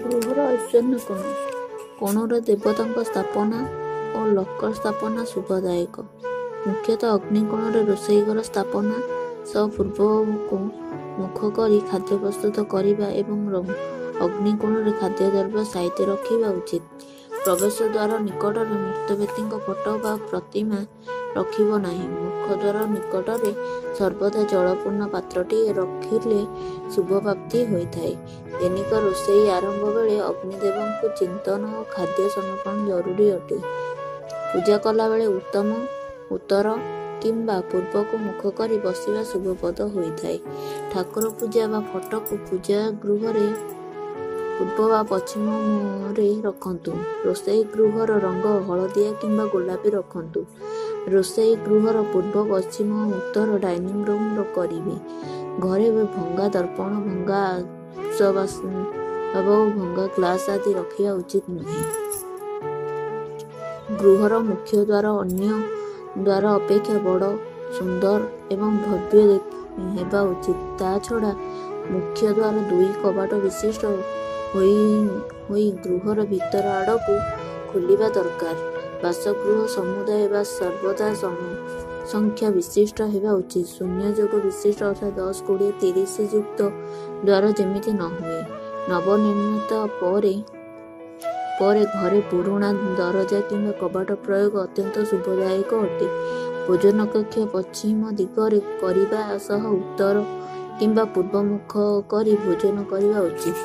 ଗୃହର ଐଶ୍ୱର୍ଯ୍ୟ କୋଣରେ ଦେବତାଙ୍କ ସ୍ଥାପନା ଓ ଲକର ସ୍ଥାପନା ଶୁଭଦାୟକ। ମୁଖ୍ୟତଃ ଅଗ୍ନିକୋଣରେ ରୋଷେଇ ଘର ସ୍ଥାପନା ସହ ପୂର୍ବକୁ ମୁଖ କରି ଖାଦ୍ୟ ପ୍ରସ୍ତୁତ କରିବା ଏବଂ ଅଗ୍ନିକୋଣରେ ଖାଦ୍ୟଦ୍ରବ୍ୟ ସାଇତି ରଖିବା ଉଚିତ। ପ୍ରବେଶ ଦ୍ୱାର ନିକଟରେ ମୃତ ବ୍ୟକ୍ତିଙ୍କ ଫଟୋ ବା ପ୍ରତିମା ରଖିବ ନାହିଁ। ମୁଖଦ୍ୱାର ନିକଟରେ ସର୍ବଦା ଜଳପୂର୍ଣ୍ଣ ପାତ୍ରଟିଏ ରଖିଲେ ଶୁଭପ୍ରାପ୍ତି ହୋଇଥାଏ। ଦୈନିକ ରୋଷେଇ ଆରମ୍ଭ ବେଳେ ଅଗ୍ନିଦେବଙ୍କୁ ଚିନ୍ତନ ଓ ଖାଦ୍ୟ ସମର୍ପଣ ଜରୁରୀ ଅଟେ। ପୂଜା କଲାବେଳେ ଉତ୍ତର କିମ୍ବା ପୂର୍ବକୁ ମୁଖ କରି ବସିବା ଶୁଭପ୍ରଦ ହୋଇଥାଏ। ଠାକୁର ପୂଜା ବା ଫଟୋକୁ ପୂଜା ଗୃହରେ ପୂର୍ବ ବା ପଶ୍ଚିମ ମୁହଁରେ ରଖନ୍ତୁ। ରୋଷେଇ ଗୃହର ରଙ୍ଗ ହଳଦିଆ କିମ୍ବା ଗୋଲାପୀ ରଖନ୍ତୁ। ରୋଷେଇ ଗୃହର ପୂର୍ବ, ପଶ୍ଚିମ ଓ ଉତ୍ତର ଡାଇନିଂ ରୁମ୍ କରିବେ। ଘରେ ଭଙ୍ଗା ଦର୍ପଣ, ଭଙ୍ଗା ଆସବାବ ଓ ଭଙ୍ଗା ଗ୍ଲାସ୍ ଆଦି ରଖିବା ଉଚିତ ନୁହେଁ। ଗୃହର ମୁଖ୍ୟ ଦ୍ୱାର ଅନ୍ୟ ଦ୍ୱାର ଅପେକ୍ଷା ବଡ଼, ସୁନ୍ଦର ଏବଂ ଭବ୍ୟ ହେବା ଉଚିତ। ତା ଛଡ଼ା ମୁଖ୍ୟ ଦ୍ୱାର 2 କବାଟ ବିଶିଷ୍ଟ ହୋଇ ଗୃହର ଭିତର ଆଡ଼କୁ ଖୋଲିବା ଦରକାର। ବାସଗୃହ ସମୁଦାୟ ବା ସର୍ବଦା ସଂଖ୍ୟା ବିଶିଷ୍ଟ ହେବା ଉଚିତ। ଶୂନ୍ୟ ଯୋଗ ବିଶିଷ୍ଟ ଅର୍ଥାତ୍ 10, 20, 30 ଯୁକ୍ତ ଦ୍ୱାର ଯେମିତି ନ ହୁଏ। ନବନିର୍ମିତ ପରେ ଘରେ ପୁରୁଣା ଦରଜା କିମ୍ବା କବାଟ ପ୍ରୟୋଗ ଅତ୍ୟନ୍ତ ଶୁଭଦାୟକ ଅଟେ। ଭୋଜନ କକ୍ଷ ପଶ୍ଚିମ ଦିଗରେ କରିବା ସହ ଉତ୍ତର କିମ୍ବା ପୂର୍ବ ମୁଖ କରି ଭୋଜନ କରିବା ଉଚିତ।